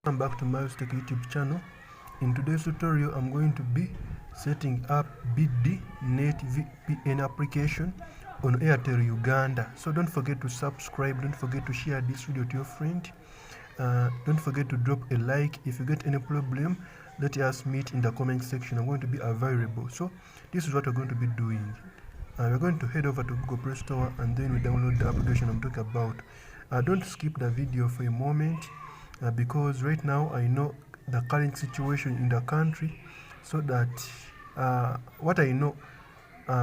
Welcome back to my Tech YouTube channel. In today's tutorial, I'm going to be setting up BD NET VPN application on Airtel Uganda. So don't forget to subscribe, don't forget to share this video to your friend. Don't forget to drop a like. If you get any problem, let us meet in the comment section. I'm going to be available. So this is what we're going to be doing. We're going to head over to Google Play Store and then we download the application I'm talking about. Don't skip the video for a moment. Because right now I know the current situation in the country, so that what I know,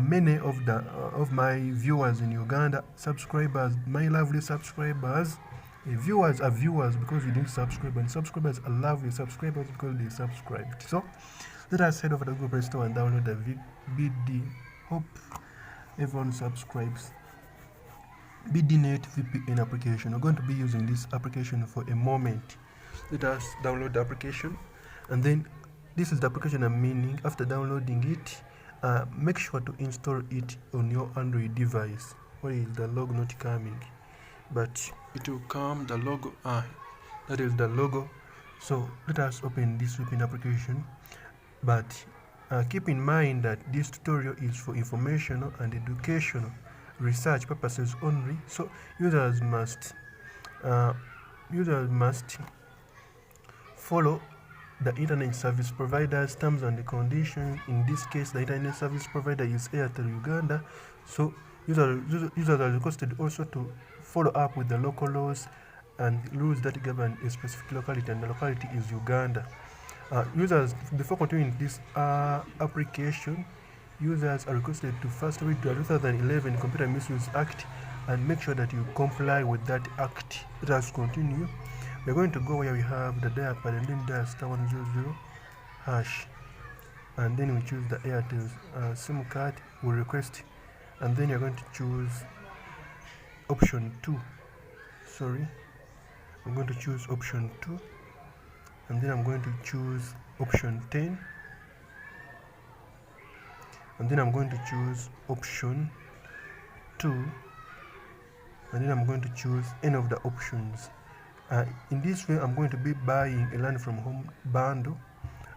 many of my viewers in Uganda, subscribers, my lovely subscribers, viewers are viewers because you didn't subscribe, and subscribers are lovely subscribers because they subscribed. So let us head over to Google Play Store and download the BD. Hope everyone subscribes. BD NET VPN application. We're going to be using this application for a moment. Let us download the application, and then this is the application I'm meaning. After downloading it, make sure to install it on your Android device. Where is the logo not coming? But it will come. The logo. That is the logo. So let us open this VPN application. But keep in mind that this tutorial is for informational and educational research purposes only, so users must follow the internet service provider's terms and conditions. In this case, the internet service provider is Airtel Uganda, so users are requested also to follow up with the local laws and rules that govern a specific locality, and the locality is Uganda. Users, before continuing this application, users are requested to first read the 2011 Computer Misuse Act and make sure that you comply with that act. Let us continue. We're going to go where we have the dial pad and then dial *100# and then we choose the Airtel SIM card we request, and then you're going to choose option 2. I'm going to choose option 2, and then I'm going to choose option 10. And then I'm going to choose option 2, and then I'm going to choose any of the options. In this way, I'm going to be buying a land from home bundle,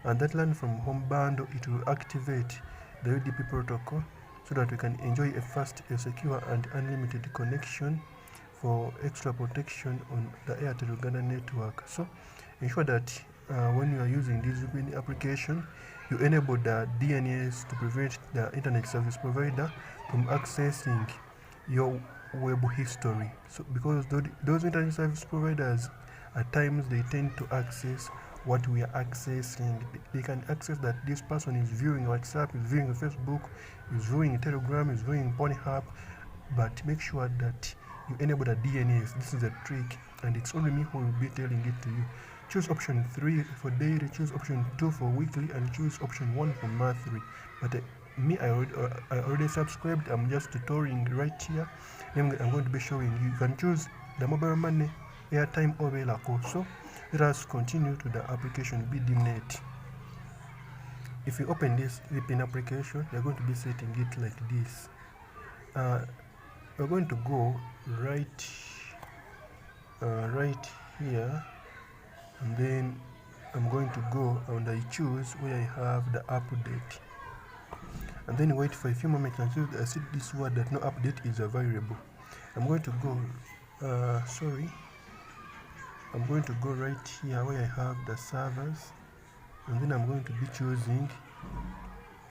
and that land from home bundle, it will activate the UDP protocol so that we can enjoy a fast, a secure and unlimited connection for extra protection on the Airtel Uganda network. So ensure that when you are using this VPN application, you enable the DNS to prevent the internet service provider from accessing your web history. So because those internet service providers, at times they tend to access what we are accessing. They can access that this person is viewing WhatsApp, is viewing Facebook, is viewing Telegram, is viewing Pornhub, but make sure that you enable the DNS. This is a trick, and it's only me who will be telling it to you. Choose option 3 for daily, choose option 2 for weekly, and choose option 1 for monthly. But me, I already subscribed. I'm just tutorialing right here. Then I'm going to be showing you. You can choose the mobile money, airtime, or Velacco. So let us continue to the application BD NET. If you open this VPN application, you're going to be setting it like this. We're going to go right here, and then I'm going to go and I choose where I have the update, and then wait for a few moments until I see this word that no update is available. I'm going to go I'm going to go right here where I have the servers, and then I'm going to be choosing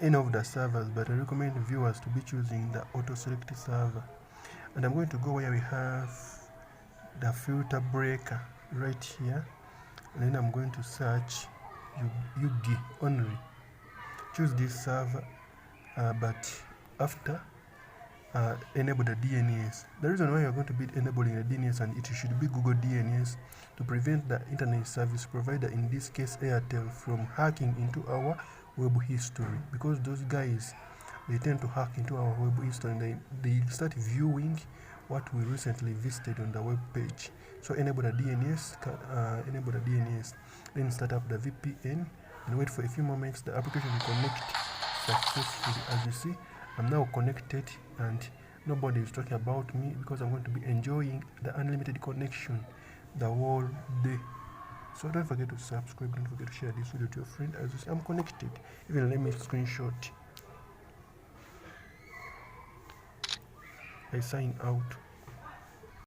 any of the servers, but I recommend viewers to be choosing the auto select server. And I'm going to go where we have the filter breaker right here, and then I'm going to search UGI only. Choose this server, but after enable the DNS. The reason why you're going to be enabling the DNS, and it should be Google DNS, to prevent the internet service provider, in this case Airtel, from hacking into our web history, because those guys, they tend to hack into our web history and they start viewing what we recently visited on the web page. So enable the DNS, then start up the VPN and wait for a few moments. The application will connect successfully. As you see, I'm now connected and nobody is talking about me because I'm going to be enjoying the unlimited connection the whole day. So don't forget to subscribe, don't forget to share this video to your friend. As you see, I'm connected. Even let me screenshot. I sign out.